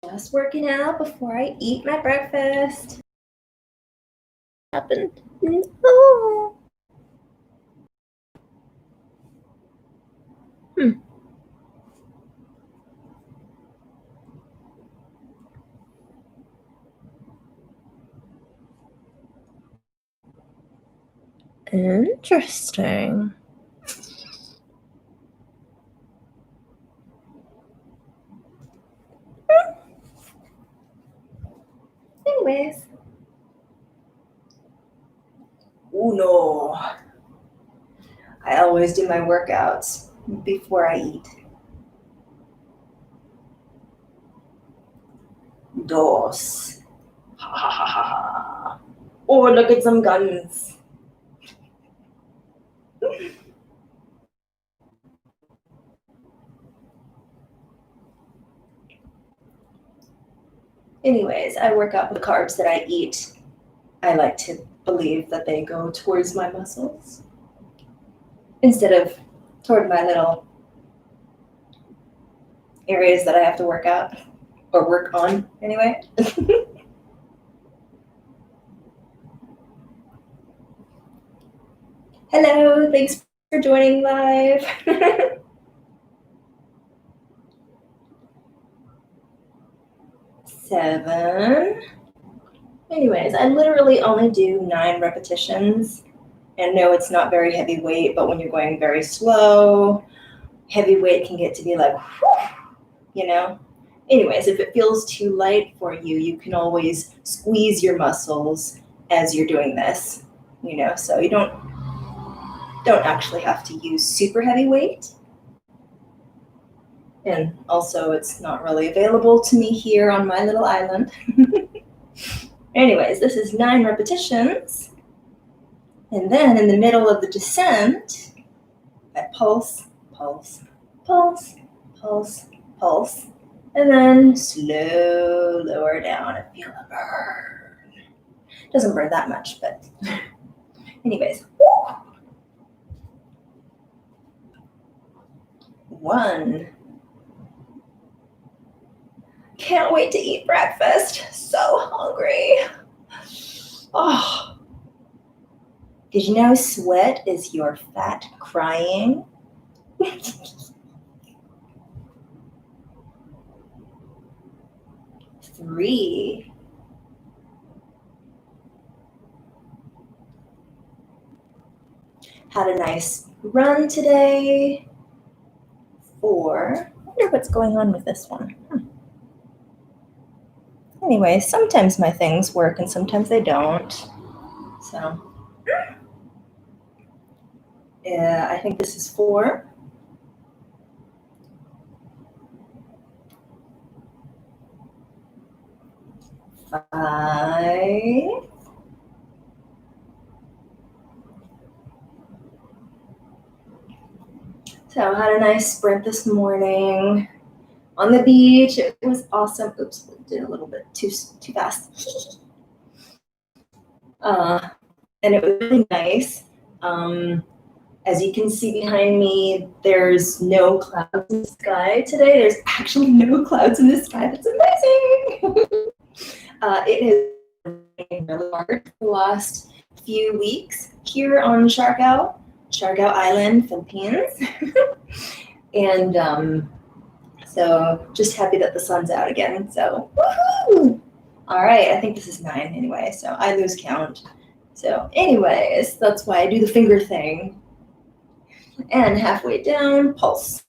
Just working out before I eat my breakfast. Happened. Oh. Interesting. Anyways. No. I always do my workouts before I eat. Dos. Ha ha ha ha ha. Oh, look at some guns. Anyways, I work out with the carbs that I eat. I like to believe that they go towards my muscles instead of toward my little areas that I have to work out or work on anyway. Hello, thanks for joining live. 7. Anyways, I literally only do 9 repetitions. And no, it's not very heavy weight, but when you're going very slow, heavy weight can get to be like, whew. Anyways, if it feels too light for you, you can always squeeze your muscles as you're doing this, so you don't actually have to use super heavy weight. And also, it's not really available to me here on my little island. Anyways, this is 9 repetitions. And then in the middle of the descent, I pulse, pulse, pulse, pulse, pulse, and then slow lower down and feel a burn. Doesn't burn that much, but anyways. 1. Can't wait to eat breakfast. So hungry. Oh. Did you know sweat is your fat crying? 3. Had a nice run today. 4. I wonder what's going on with this one. Anyway, sometimes my things work and sometimes they don't. So, yeah, I think this is 4. 5. So I had a nice sprint this morning on the beach. It was awesome. Oops, did a little bit too fast. And it was really nice. As you can see behind me, there's no clouds in the sky today. There's actually no clouds in the sky. That's amazing. It has rained really hard the last few weeks here on Siargao Island, Philippines. And so just happy that the sun's out again. So, woohoo! All right, I think this is 9 anyway, so I lose count. So anyways, that's why I do the finger thing. And halfway down, pulse.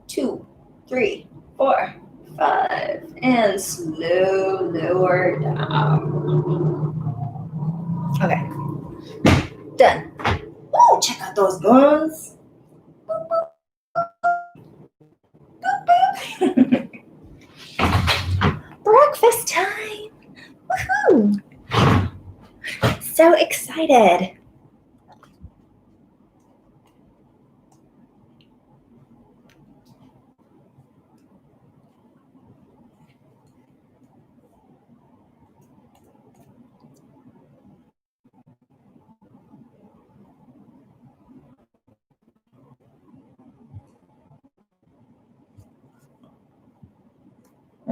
2, 3, 4, 5, and slow lower down. Okay, done. Oh, check out those guns. Breakfast time. Woohoo! So excited.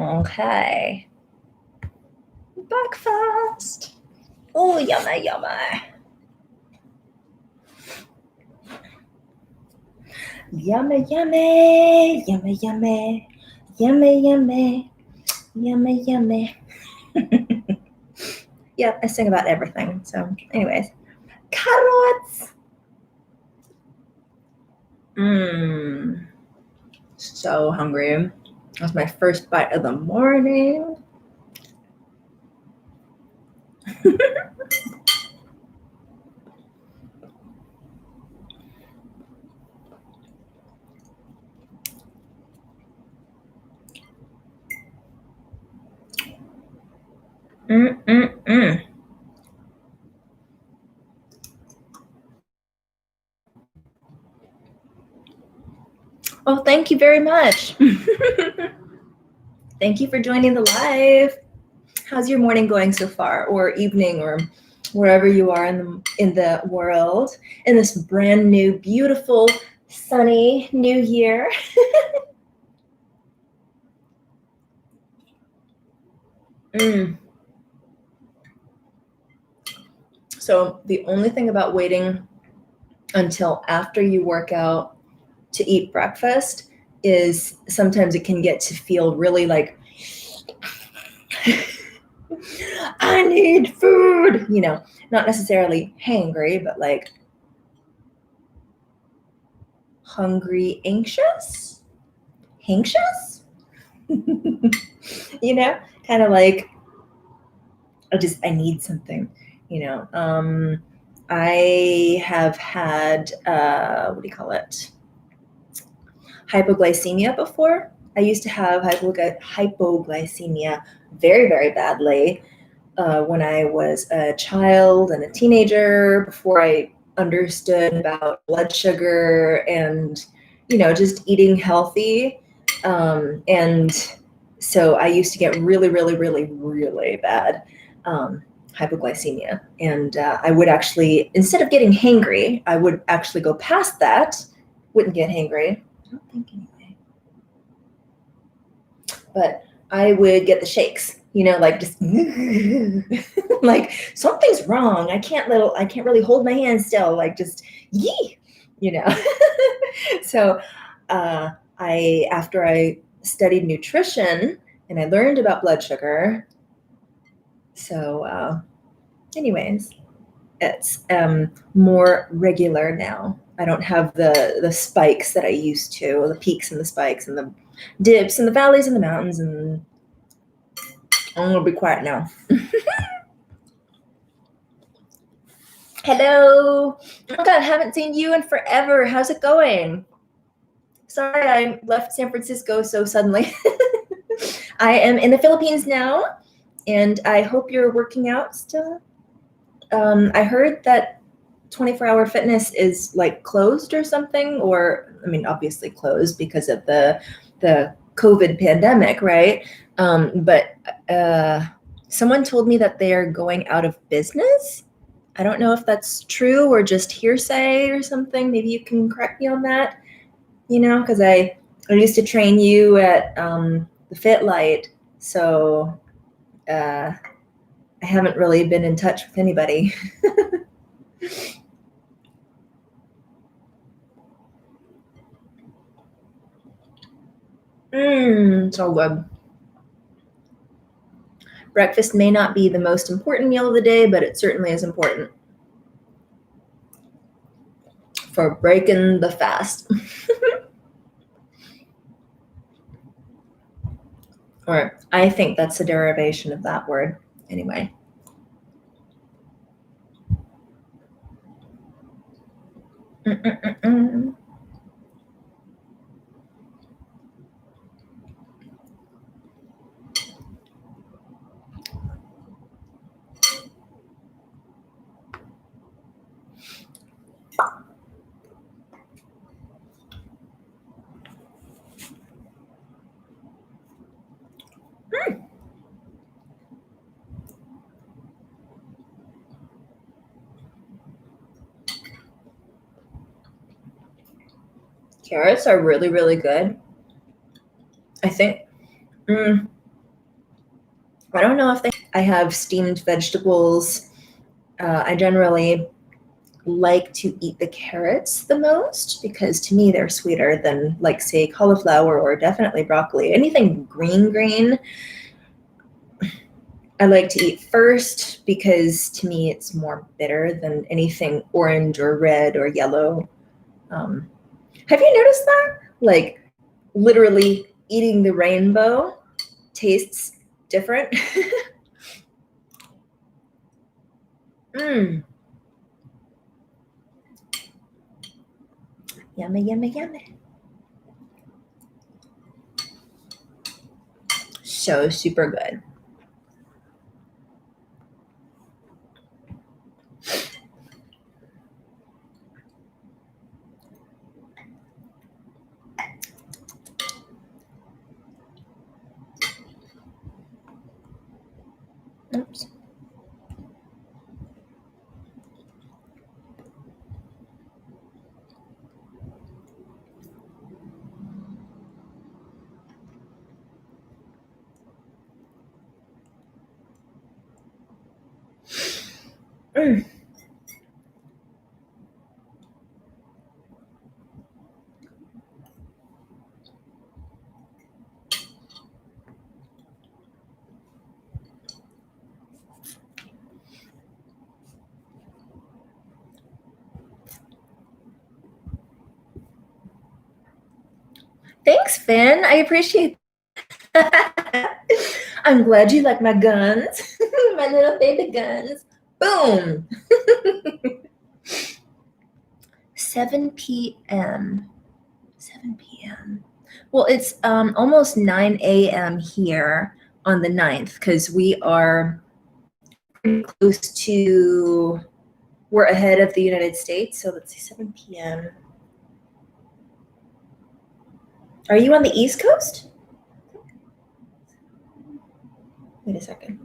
Okay. Breakfast. Oh, yummy, yummy. Yummy, yummy, yummy, yummy, yummy, yummy, yummy, yummy. Yeah, I sing about everything. So, anyways, carrots. So hungry. That's my first bite of the morning. Oh, thank you very much. Thank you for joining the live. How's your morning going so far, or evening, or wherever you are in the world in this brand new, beautiful, sunny new year? So the only thing about waiting until after you work out to eat breakfast is sometimes it can get to feel really like I need food, not necessarily hangry, but like hungry, anxious, kind of like I need something, I have had, what do you call it? Hypoglycemia before. I used to have hypoglycemia very, very badly when I was a child and a teenager, before I understood about blood sugar and, just eating healthy. And so I used to get really, really, really, really bad hypoglycemia. And I would actually, instead of getting hangry, I would actually go past that, wouldn't get hangry. I don't think anyway. But I would get the shakes, like just like something's wrong. I can't really hold my hand still, like just yee, So after I studied nutrition and I learned about blood sugar. So anyways, it's more regular now. I don't have the spikes that I used to, the peaks and the spikes and the dips and the valleys and the mountains, and I'm gonna be quiet now. Hello. Oh my God, haven't seen you in forever. How's it going? Sorry, I left San Francisco so suddenly. I am in the Philippines now, and I hope you're working out still. I heard that 24-hour fitness is like closed or something, or I mean, obviously closed because of the COVID pandemic, right? But someone told me that they are going out of business. I don't know if that's true or just hearsay or something. Maybe you can correct me on that, because I used to train you at the Fit Light, so I haven't really been in touch with anybody. So good. Breakfast may not be the most important meal of the day, but it certainly is important for breaking the fast. Or I think that's a derivation of that word. Anyway. Carrots are really, really good. I think I don't know if I have steamed vegetables. I generally like to eat the carrots the most because to me they're sweeter than, like, say, cauliflower or definitely broccoli. Anything green I like to eat first because to me it's more bitter than anything orange or red or yellow. Have you noticed that? Like, literally eating the rainbow tastes different. Mmm. Yummy, yummy, yummy. So super good. Oops. Mm. Thanks, Finn. I appreciate that. I'm glad you like my guns. My little baby guns. Boom. 7 p.m. 7 p.m. Well, it's almost 9 a.m. here on the 9th because we are pretty close to, we're ahead of the United States. So let's see, 7 p.m. Are you on the East Coast? Wait a second.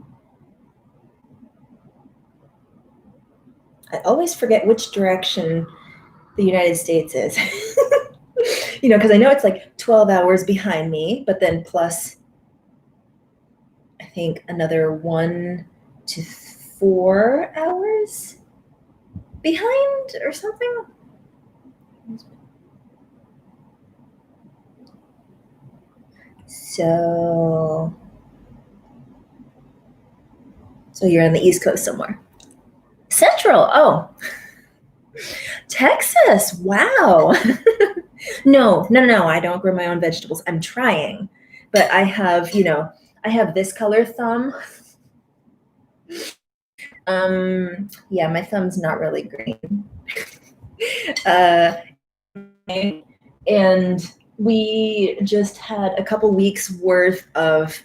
I always forget which direction the United States is. Because I know it's like 12 hours behind me, but then plus, I think, another 1 to 4 hours behind or something. So you're on the East Coast somewhere. Central. Oh, Texas. Wow. No. I don't grow my own vegetables. I'm trying, but I have this color thumb. Yeah, my thumb's not really green. And we just had a couple weeks worth of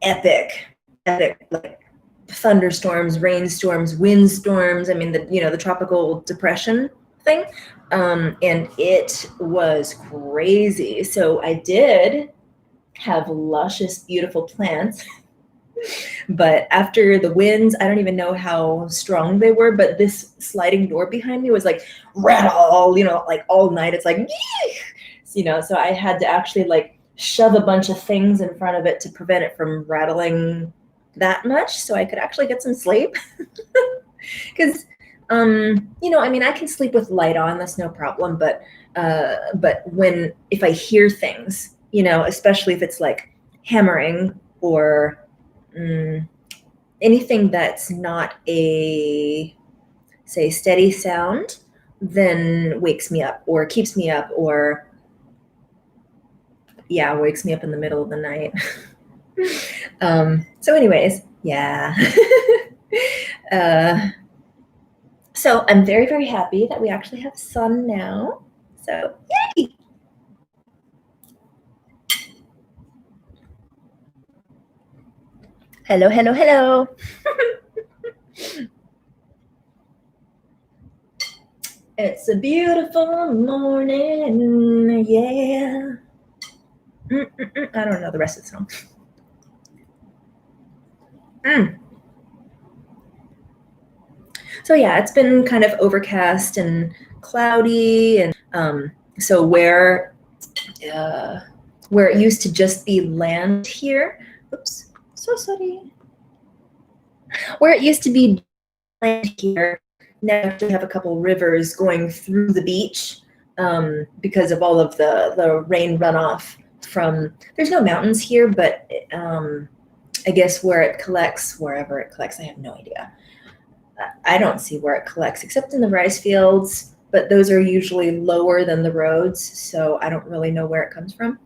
epic like thunderstorms, rainstorms, windstorms. I mean, the tropical depression thing, and it was crazy. So I did have luscious, beautiful plants. But after the winds, I don't even know how strong they were, but this sliding door behind me was like rattle, like all night. It's like, so I had to actually like shove a bunch of things in front of it to prevent it from rattling that much so I could actually get some sleep. Because, I can sleep with light on, that's no problem. But if I hear things, especially if it's like hammering or anything that's not a, say, steady sound, then wakes me up or keeps me up or wakes me up in the middle of the night. So anyways, yeah. So I'm very, very happy that we actually have sun now. So yay! Hello. It's a beautiful morning, yeah. I don't know the rest of the song. So yeah, it's been kind of overcast and cloudy, and so where it used to just be land here, oops, So sorry. Where it used to be here, now we actually have a couple rivers going through the beach because of all of the rain runoff from, there's no mountains here, but I guess where it collects, wherever it collects, I have no idea. I don't see where it collects except in the rice fields, but those are usually lower than the roads, so I don't really know where it comes from.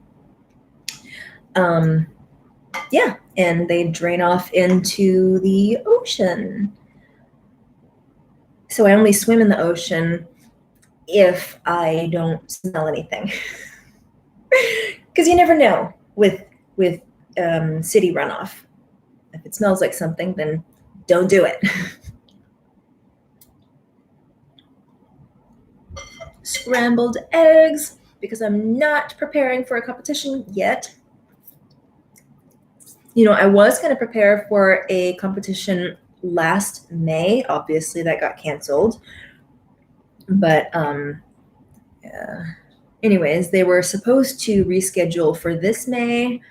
Yeah, and they drain off into the ocean. So I only swim in the ocean if I don't smell anything. Because you never know with city runoff. If it smells like something, then don't do it. Scrambled eggs, because I'm not preparing for a competition yet. You know, I was going to prepare for a competition last May. Obviously, that got canceled. But anyways, they were supposed to reschedule for this May,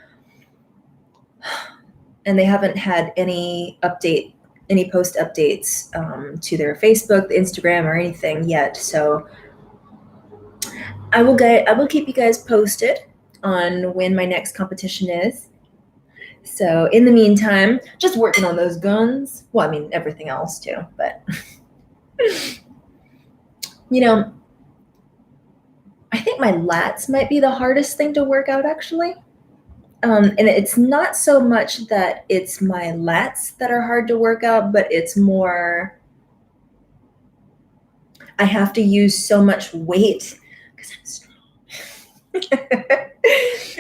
and they haven't had any post updates to their Facebook, the Instagram, or anything yet. So I will keep you guys posted on when my next competition is. So in the meantime, just working on those guns. Well, I mean, everything else too, but you know, I think my lats might be the hardest thing to work out, actually. And it's not so much that it's my lats that are hard to work out, but it's more I have to use so much weight because I'm strong.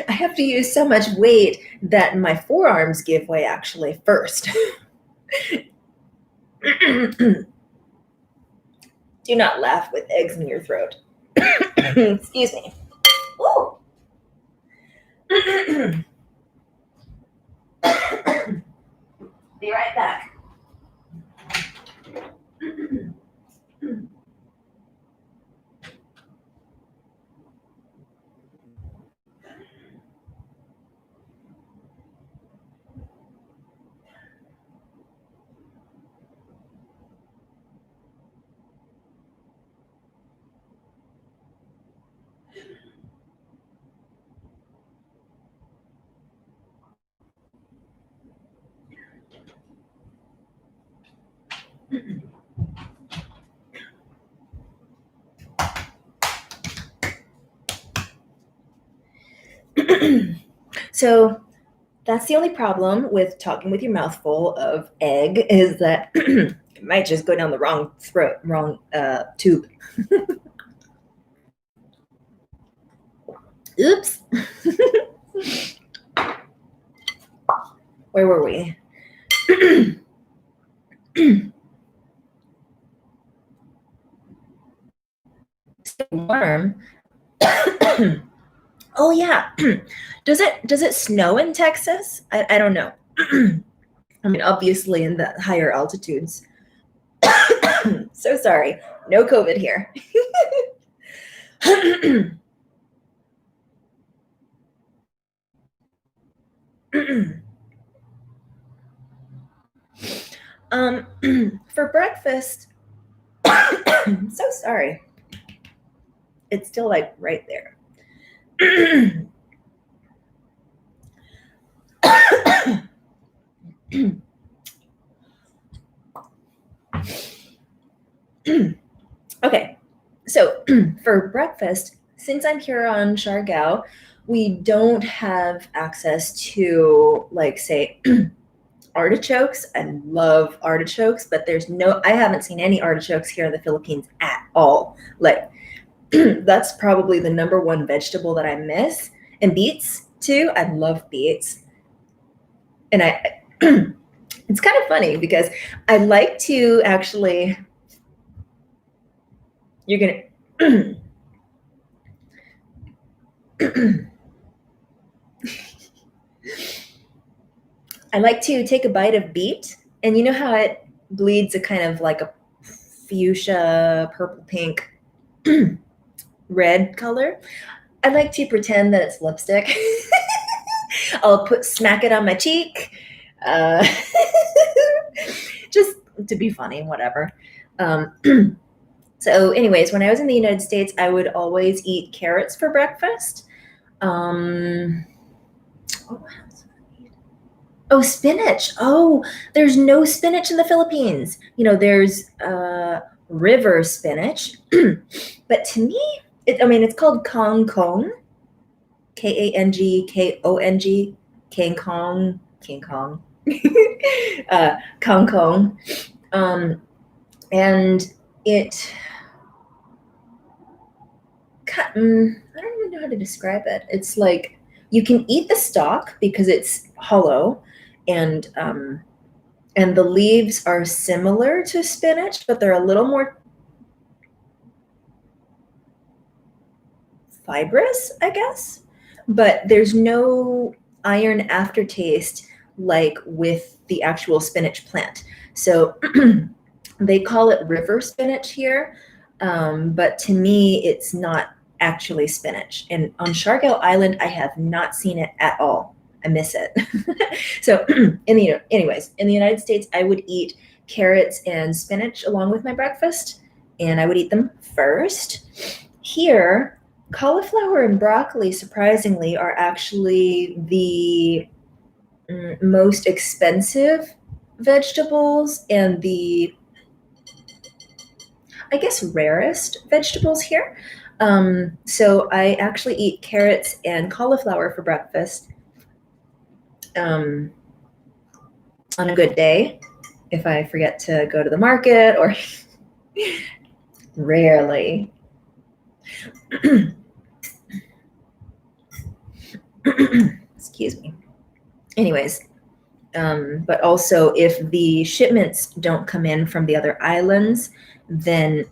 I have to use so much weight that my forearms give way actually first. Do not laugh with eggs in your throat. Excuse me. Ooh. Be right back. So that's the only problem with talking with your mouth full of egg is that it might just go down the wrong tube. Oops. Where were we? Warm. Oh yeah. Does it snow in Texas? I don't know. I mean, obviously in the higher altitudes. So sorry. No COVID here. For breakfast, so sorry. It's still like right there. Okay, so for breakfast, since I'm here on Siargao, we don't have access to, like, say, artichokes. I love artichokes, but I haven't seen any artichokes here in the Philippines at all. Like, that's probably the number one vegetable that I miss. And beets too. I love beets. And it's kind of funny because I like to actually, you're gonna, I like to take a bite of beet, and you know how it bleeds a kind of like a fuchsia, purple, pink, red color? I like to pretend that it's lipstick. I'll smack it on my cheek. Uh, just to be funny, whatever. So anyways, when I was in the United States, I would always eat carrots for breakfast. What else? Oh, spinach. Oh, there's no spinach in the Philippines. There's river spinach. But to me, it's called kangkong, Kangkong, King Kong, King Kong, kangkong. And it, I don't even know how to describe it. It's like you can eat the stalk because it's hollow, and the leaves are similar to spinach, but they're a little more fibrous, I guess. But there's no iron aftertaste like with the actual spinach plant. So they call it river spinach here, but to me, it's not actually spinach. And on Siargao Island, I have not seen it at all. I miss it. So, anyways, in the United States, I would eat carrots and spinach along with my breakfast, and I would eat them first. Here, cauliflower and broccoli, surprisingly, are actually the most expensive vegetables and the, I guess, rarest vegetables here. So I actually eat carrots and cauliflower for breakfast on a good day, if I forget to go to the market, or rarely. Excuse me. Anyways, but also if the shipments don't come in from the other islands, then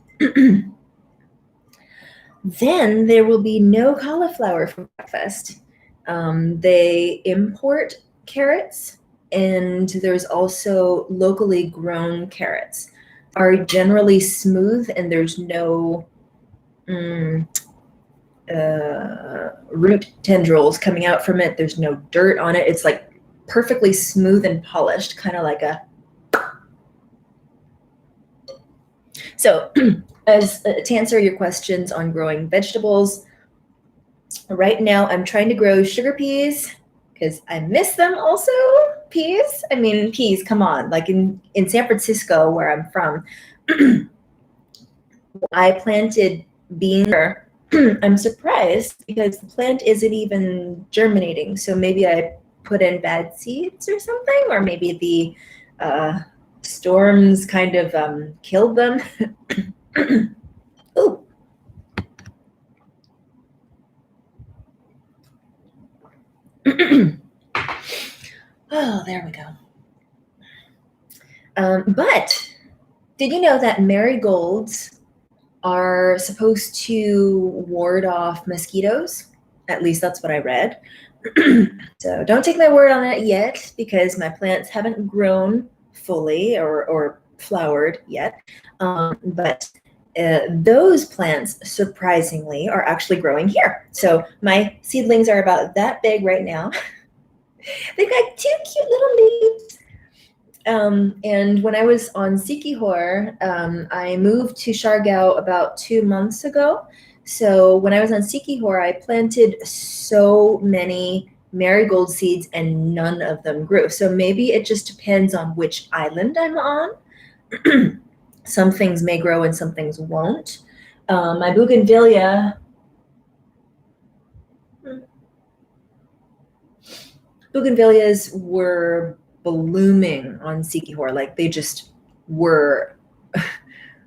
then there will be no cauliflower for breakfast. They import carrots, and there's also locally grown carrots. Are generally smooth, and there's no root tendrils coming out from it. There's no dirt on it. It's like perfectly smooth and polished, kind of like a. So, to answer your questions on growing vegetables, right now I'm trying to grow sugar peas because I miss them also. Peas? I mean, peas, come on. Like in San Francisco, where I'm from, I planted beans. I'm surprised because the plant isn't even germinating. So maybe I put in bad seeds or something, or maybe the storms kind of killed them. Ooh. Oh, there we go. But did you know that marigolds are supposed to ward off mosquitoes? At least that's what I read. So don't take my word on that yet, because my plants haven't grown fully or flowered yet. But those plants, surprisingly, are actually growing here. So my seedlings are about that big right now. They've got two cute little leaves. And when I was on Sikihor, I moved to Siargao about 2 months ago. So when I was on Sikihor, I planted so many marigold seeds and none of them grew. So maybe it just depends on which island I'm on. Some things may grow and some things won't. My bougainvilleas were blooming on Sikihor. Like they just were.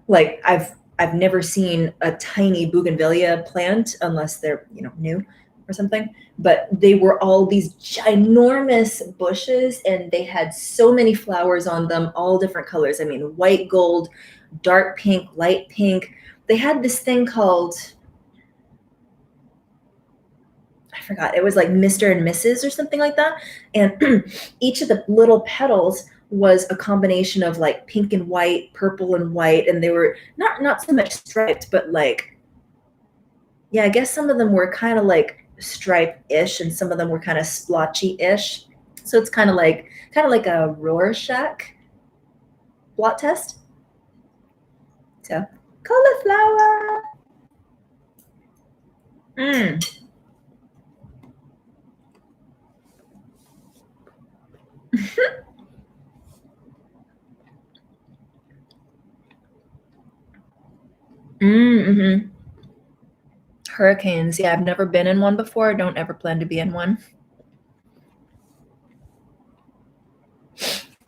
Like I've never seen a tiny bougainvillea plant unless they're new or something. But they were all these ginormous bushes, and they had so many flowers on them, all different colors. I mean, white gold, dark pink, light pink. They had this thing called, I forgot, it was like Mr. and Mrs. or something like that. And each of the little petals was a combination of like pink and white, purple and white, and they were not so much striped, but like, yeah, I guess some of them were kind of like stripe-ish, and some of them were kind of splotchy-ish. So it's kind of like a Rorschach blot test. So cauliflower. Mm-hmm. Hurricanes. Yeah, I've never been in one before. I don't ever plan to be in one.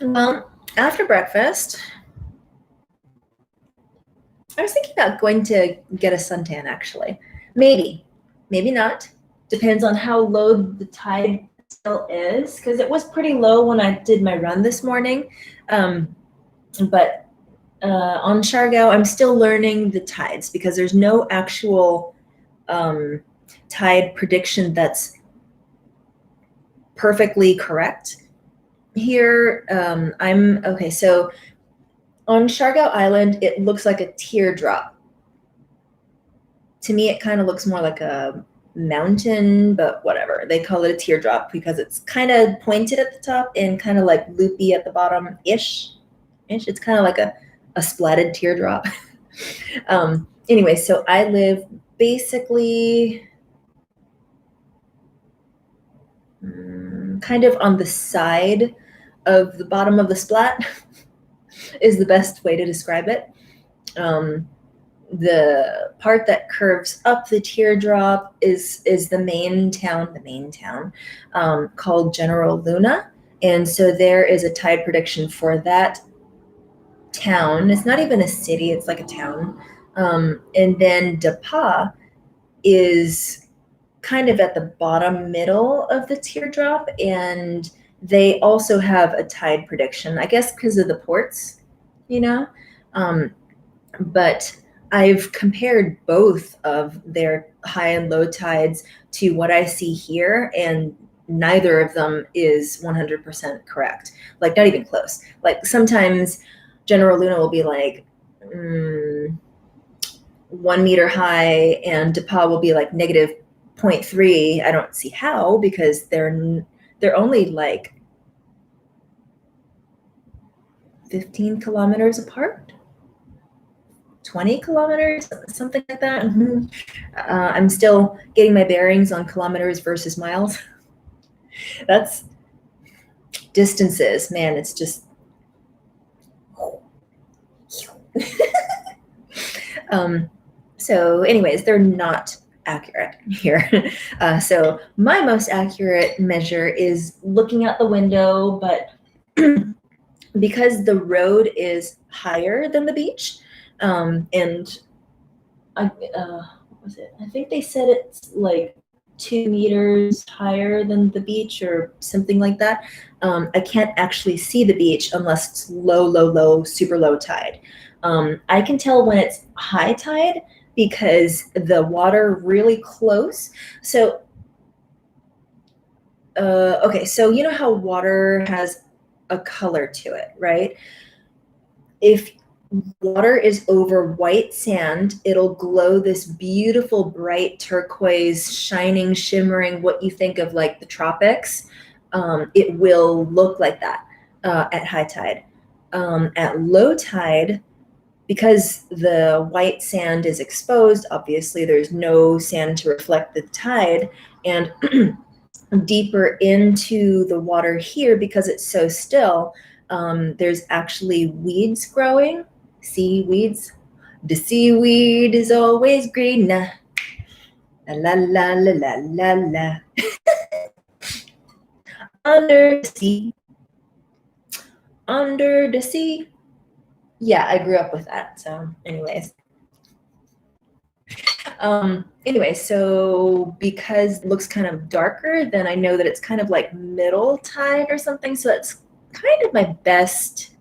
Well, after breakfast, I was thinking about going to get a suntan, actually. Maybe, maybe not. Depends on how low the tide still is, because it was pretty low when I did my run this morning. But on Shargo, I'm still learning the tides because there's no actual tide prediction that's perfectly correct. Here, okay, so on Shargo Island, it looks like a teardrop. To me, it kind of looks more like a mountain, but whatever. They call it a teardrop because it's kind of pointed at the top and kind of like loopy at the bottom-ish. It's kind of like a splatted teardrop. Anyway, so I live basically kind of on the side of the bottom of the splat is the best way to describe it. The part that curves up the teardrop is the main town called General Luna. And so there is a tide prediction for that town. It's not even a city, it's like a town. And then Dapa is kind of at the bottom middle of the teardrop, and they also have a tide prediction, I guess because of the ports, you know? But I've compared both of their high and low tides to what I see here, and neither of them is 100% correct. Like, not even close. Like, sometimes General Luna will be like 1 meter high, and Dapa will be like negative 0.3. I don't see how, because they're only like 15 kilometers apart. 20 kilometers, something like that. I'm still getting my bearings on kilometers versus miles. That's distances, man. It's just so anyways, they're not accurate here. So my most accurate measure is looking out the window, but because the road is higher than the beach, and what was it? I think they said it's like 2 meters higher than the beach or something like that. I can't actually see the beach unless it's low, super low tide. I can tell when it's high tide because the water really close. So, okay, so you know how water has a color to it, right? If water is over white sand, it'll glow this beautiful, bright turquoise, shining, shimmering, what you think of like the tropics. It will look like that at high tide. At low tide, because the white sand is exposed, obviously there's no sand to reflect the tide, and deeper into the water here, because it's so still, there's actually weeds growing, seaweeds. The seaweed is always green. La la la la la la la. Under the sea. Under the sea. Yeah, I grew up with that. So anyways. Anyway, so because it looks kind of darker, then I know that it's kind of like middle tide or something. So that's kind of my best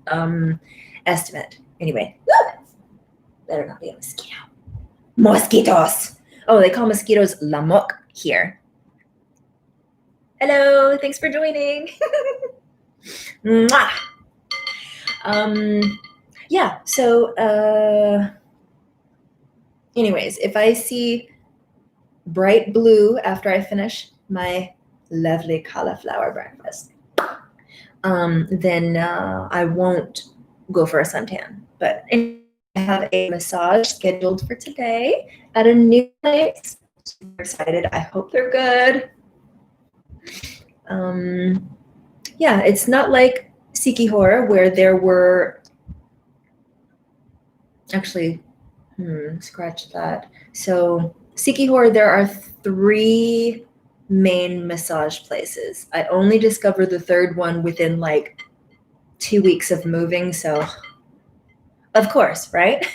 estimate. Anyway, better not be a mosquito. Mosquitoes. Oh, they call mosquitoes lamok here. Hello, thanks for joining. Mwah. Yeah, so anyways, if I see bright blue after I finish my lovely cauliflower breakfast, then I won't go for a suntan. But anyway, I have a massage scheduled for today at a new place. Super excited. I hope they're good. Yeah, it's not like Sikihor where there were actually, scratch that. So Sikihor, there are 3 main massage places. I only discovered the 3rd one within like 2 weeks of moving, so of course, right?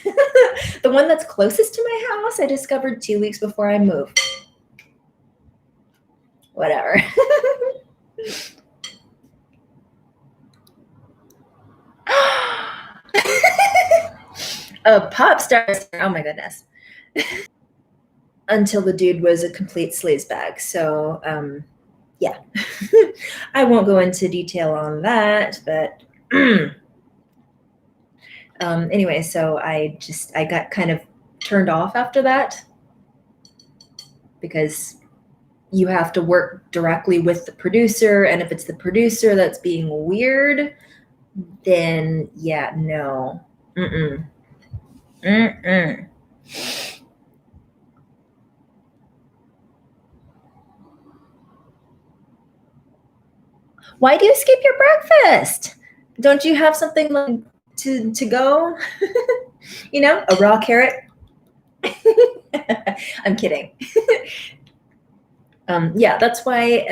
The one that's closest to my house, I discovered 2 weeks before I moved. Whatever. A pop star. Oh my goodness. Until the dude was a complete sleazebag. So, yeah. I won't go into detail on that, but anyway, so I got kind of turned off after that because you have to work directly with the producer, and if it's the producer that's being weird, then yeah, no. Mm-mm. Mm-mm. Why do you skip your breakfast? Don't you have something like to go? You know, a raw carrot? I'm kidding. Yeah, that's why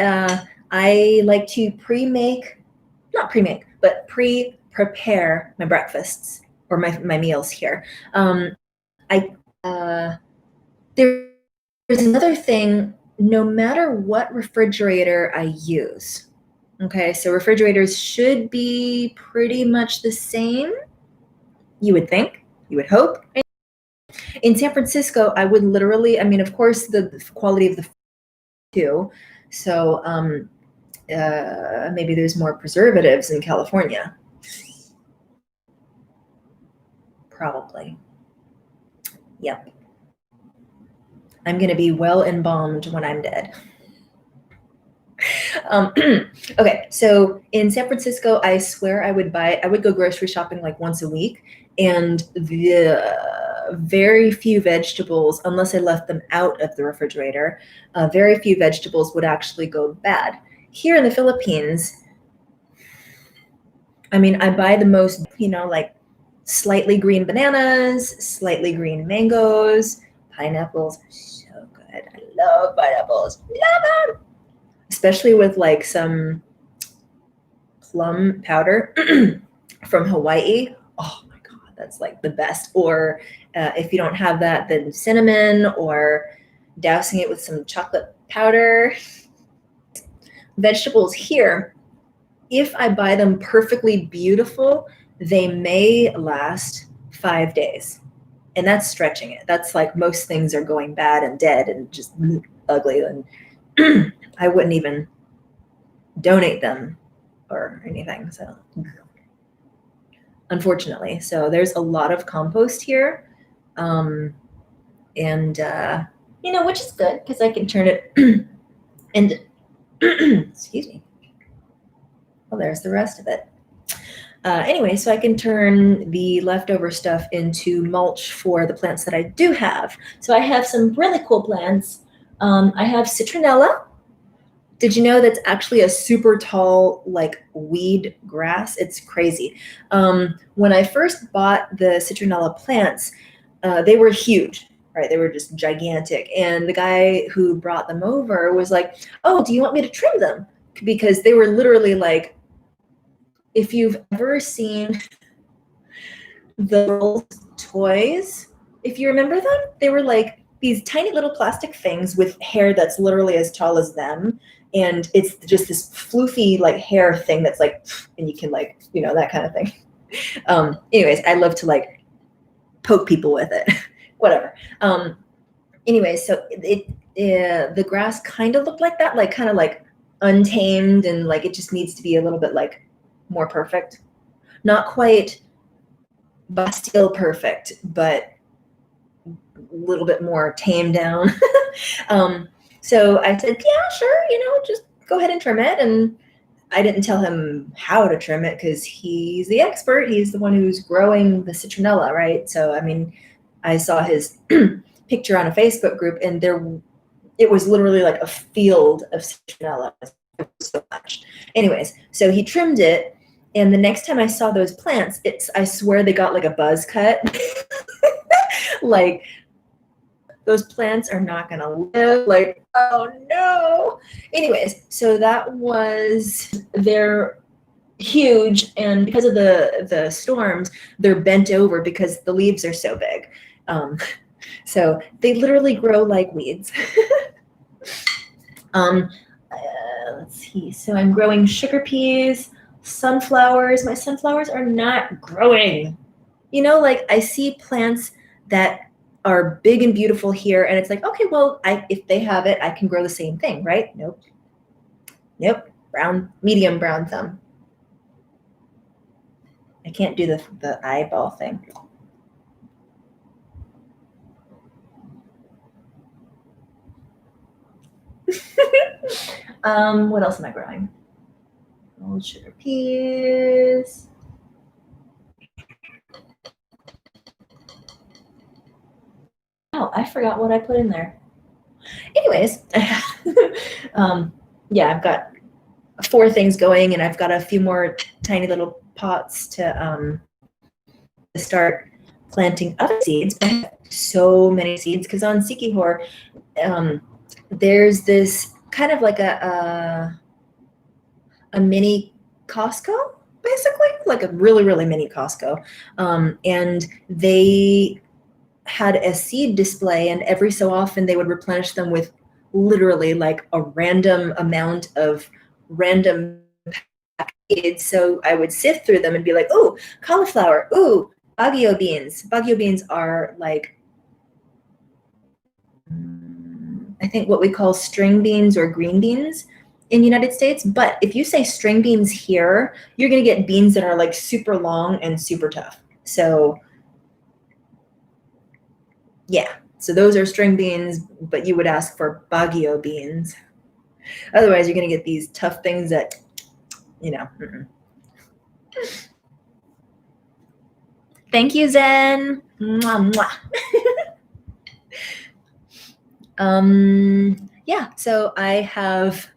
I like to not pre-make, but pre-prepare my breakfasts or my meals here. There's another thing, no matter what refrigerator I use, okay, so refrigerators should be pretty much the same, you would think, you would hope. In San Francisco, I would literally, I mean, of course, the quality of the too. So maybe there's more preservatives in California. Probably. Yep. I'm going to be well embalmed when I'm dead. Okay, so in San Francisco, I swear I would go grocery shopping like once a week, and the very few vegetables, unless I left them out of the refrigerator, very few vegetables would actually go bad. Here in the Philippines, I mean, I buy the most, like slightly green bananas, slightly green mangoes, pineapples are so good. I love pineapples. Love them. Especially with like some plum powder from Hawaii. Oh my God, that's like the best. Or if you don't have that, then cinnamon, or dousing it with some chocolate powder. Vegetables here, if I buy them perfectly beautiful, they may last 5 days. And that's stretching it. That's like most things are going bad and dead and just ugly. And I wouldn't even donate them or anything. So unfortunately, so there's a lot of compost here. And, which is good because I can turn it and excuse me. Well, there's the rest of it. Anyway, so I can turn the leftover stuff into mulch for the plants that I do have. So I have some really cool plants. I have citronella. Did you know that's actually a super tall, like, weed grass? It's crazy. When I first bought the citronella plants, they were huge, right? They were just gigantic. And the guy who brought them over was like, "Oh, do you want me to trim them?" Because they were literally like, if you've ever seen the girls' toys, if you remember them, they were like these tiny little plastic things with hair that's literally as tall as them. And it's just this floofy like hair thing that's like, and you can like, that kind of thing. Anyways, I love to like poke people with it. Whatever. Anyways, so the grass kind of looked like that, like kind of like untamed, and like it just needs to be a little bit like more perfect. Not quite Bastille perfect, but a little bit more tamed down. So I said, yeah, sure, just go ahead and trim it. And I didn't tell him how to trim it because he's the expert. He's the one who's growing the citronella, right? So, I mean, I saw his picture on a Facebook group, and it was literally like a field of citronella. It was so much. Anyways, so he trimmed it, and the next time I saw those plants, I swear they got like a buzz cut. Like, those plants are not gonna live. Like, oh no. Anyways, so they're huge, and because of the storms, they're bent over because the leaves are so big. So they literally grow like weeds. Let's see. So I'm growing sugar peas, sunflowers. My sunflowers are not growing. You know, like I see plants that are big and beautiful here, and it's like, okay, well, if they have it, I can grow the same thing, right? Nope. Medium brown thumb. I can't do the eyeball thing. What else am I growing? Old sugar peas. Oh, I forgot what I put in there. Anyways, yeah, I've got 4 things going, and I've got a few more tiny little pots to start planting other seeds. I have so many seeds because on Sikihor, there's this kind of like a mini Costco, basically, like a really, really mini Costco. And they had a seed display, and every so often they would replenish them with literally like a random amount of random seeds. So I would sift through them and be like, oh, cauliflower, ooh, Baguio beans. Baguio beans are like, I think what we call string beans or green beans in the United States. But if you say string beans here, you're going to get beans that are like super long and super tough. So yeah, so those are string beans, but you would ask for Baguio beans. Otherwise, you're going to get these tough things that, you know. Thank you, Zen. Mwah, mwah. Yeah, so I have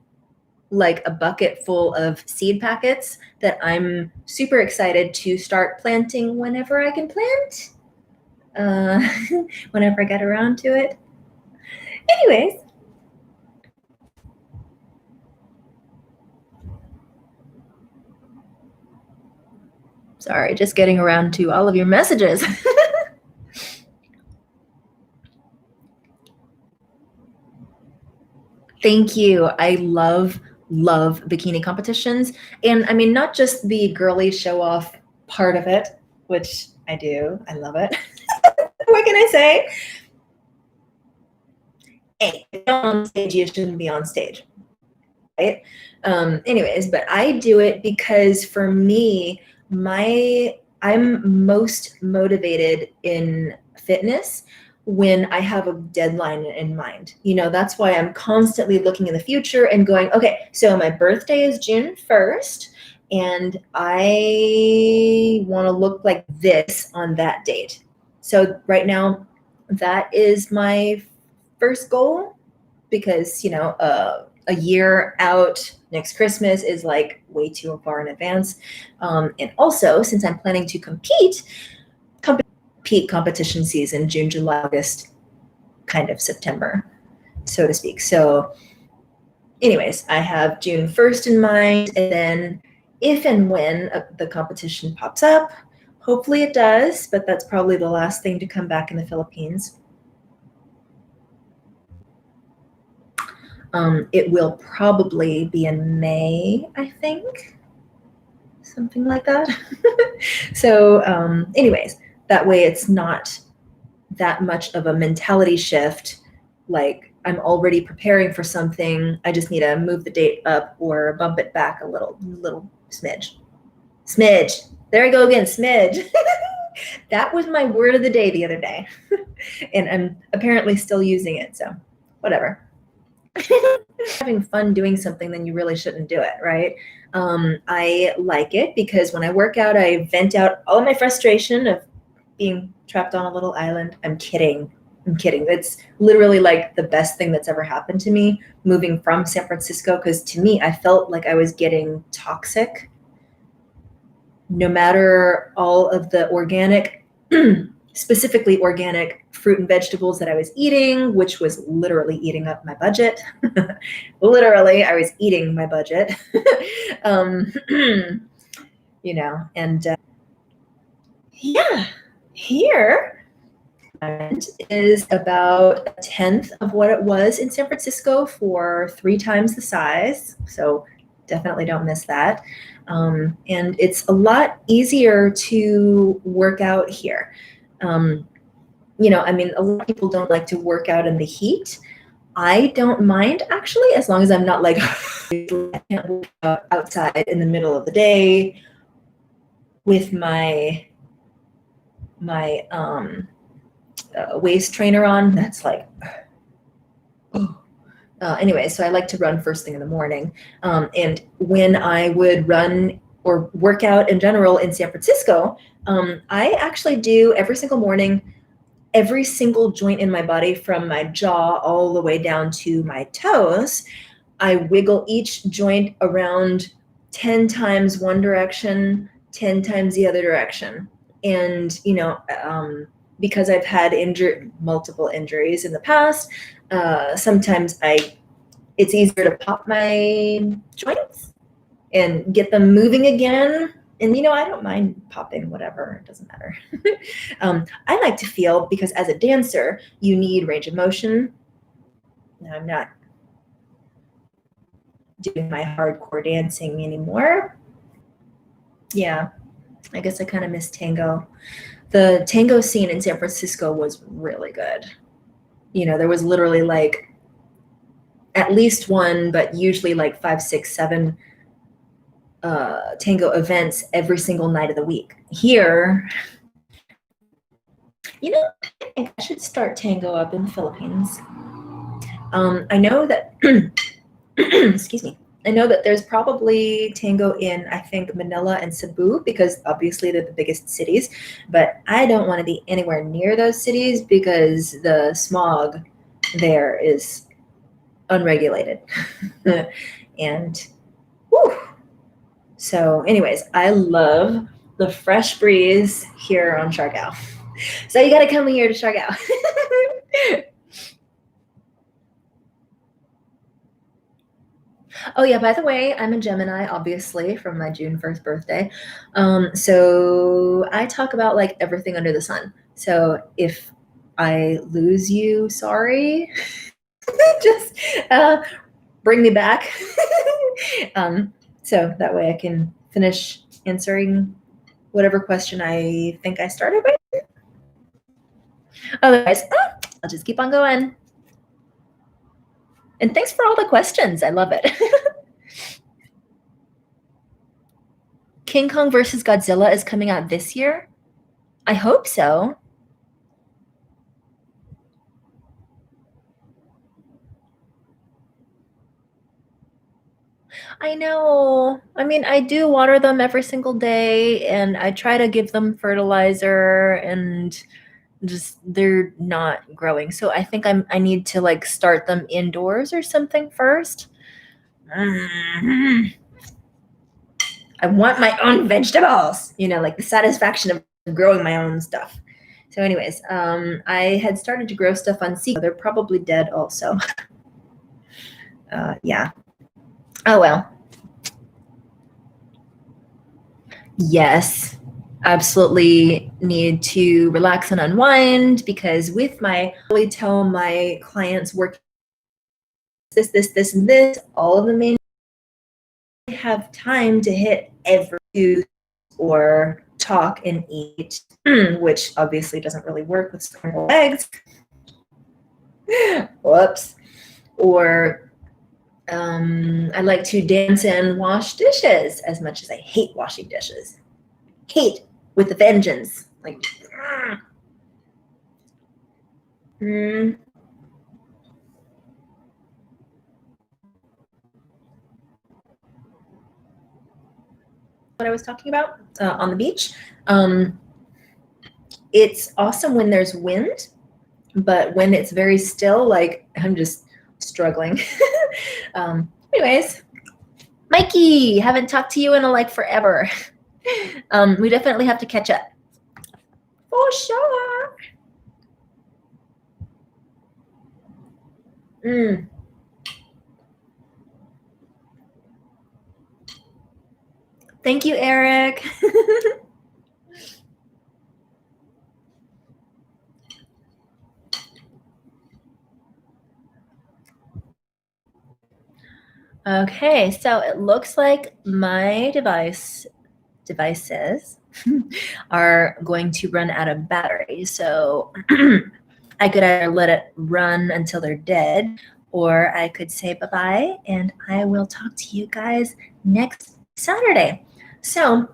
like a bucket full of seed packets that I'm super excited to start planting whenever I can plant. Whenever I get around to it. Anyways. Sorry, just getting around to all of your messages. Thank you. I love bikini competitions. And I mean, not just the girly show off part of it, which I do. I love it. What can I say? Hey, if you're on stage, you shouldn't be on stage. Right? Anyways, but I do it because for me, I'm most motivated in fitness when I have a deadline in mind. You know, that's why I'm constantly looking in the future and going, okay, so my birthday is June 1st, and I want to look like this on that date. So right now, that is my first goal, because, you know, a year out next Christmas is like way too far in advance. And also, since I'm planning to compete competition season, June, July, August, kind of September, so to speak. So anyways, I have June 1st in mind, and then if and when the competition pops up, hopefully it does, but that's probably the last thing to come back in the Philippines. It will probably be in May, I think, something like that. So anyways, that way it's not that much of a mentality shift. Like, I'm already preparing for something. I just need to move the date up or bump it back a little smidge. Smidge. There I go again, smidge. That was my word of the day the other day. And I'm apparently still using it, so whatever. having fun doing something, then you really shouldn't do it, right? I like it because when I work out, I vent out all of my frustration of being trapped on a little island. I'm kidding. I'm kidding. It's literally like the best thing that's ever happened to me moving from San Francisco, because to me, I felt like I was getting toxic. No matter all of the organic, specifically organic fruit and vegetables that I was eating, which was literally eating up my budget. Literally, I was eating my budget. um, and yeah, here is about a tenth of what it was in San Francisco for 3 times the size. So definitely don't miss that. And it's a lot easier to work out here. A lot of people don't like to work out in the heat. I don't mind, actually, as long as I'm not like I can't work out outside in the middle of the day with my waist trainer on. That's like, anyway, so I like to run first thing in the morning. And when I would run or work out in general in San Francisco, I actually do every single morning, every single joint in my body from my jaw all the way down to my toes. I wiggle each joint around 10 times one direction, 10 times the other direction. And, because I've had multiple injuries in the past, sometimes it's easier to pop my joints and get them moving again. And, I don't mind popping whatever, it doesn't matter. I like to feel, because as a dancer, you need range of motion. Now, I'm not doing my hardcore dancing anymore. Yeah, I guess I kind of miss tango. The tango scene in San Francisco was really good. There was literally like at least one, but usually like 5, 6, 7 tango events every single night of the week. Here, I think I should start tango up in the Philippines. I know that, excuse me, I know that there's probably tango in, I think, Manila and Cebu, because obviously they're the biggest cities, but I don't want to be anywhere near those cities because the smog there is unregulated. And whew. So anyways, I love the fresh breeze here on Siargao. So you got to come here to Siargao. Oh yeah, by the way, I'm a Gemini, obviously, from my June 1st birthday. So I talk about like everything under the sun. So if I lose you, sorry. Just bring me back. So that way I can finish answering whatever question I think I started with. Otherwise, I'll just keep on going. And thanks for all the questions. I love it. King Kong versus Godzilla is coming out this year? I hope so. I know. I mean, I do water them every single day, and I try to give them fertilizer, and just they're not growing. So I think I need to like start them indoors or something first. I want my own vegetables, like the satisfaction of growing my own stuff. So anyways, I had started to grow stuff on seed. They're probably dead also. Yeah. Oh well. Yes, absolutely need to relax and unwind, because I really tell my clients work this, and this, all of the main have time to hit every tooth or talk and eat, which obviously doesn't really work with scrambled eggs. Whoops. Or I like to dance and wash dishes, as much as I hate washing dishes. Hate with a vengeance. Like, what I was talking about on the beach. It's awesome when there's wind, but when it's very still, like I'm just struggling. Anyways, Mikey, haven't talked to you in like forever. We definitely have to catch up. For sure. Thank you, Eric. Okay, so it looks like my devices are going to run out of battery. So I could either let it run until they're dead, or I could say bye-bye, and I will talk to you guys next Saturday. So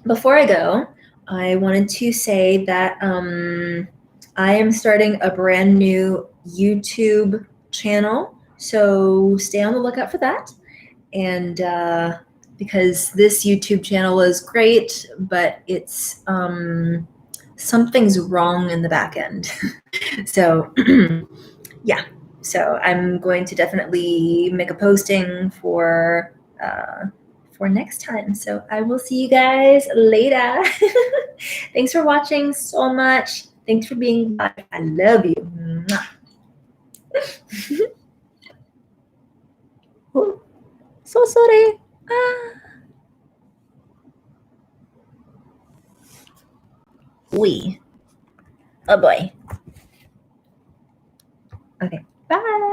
before I go, I wanted to say that I am starting a brand new YouTube channel. So stay on the lookout for that. And because this YouTube channel is great, but it's something's wrong in the back end. So yeah, so I'm going to definitely make a posting for next time. So I will see you guys later. Thanks for watching so much. Thanks for being live. I love you. Oh, so sorry. Oh boy. Okay, bye.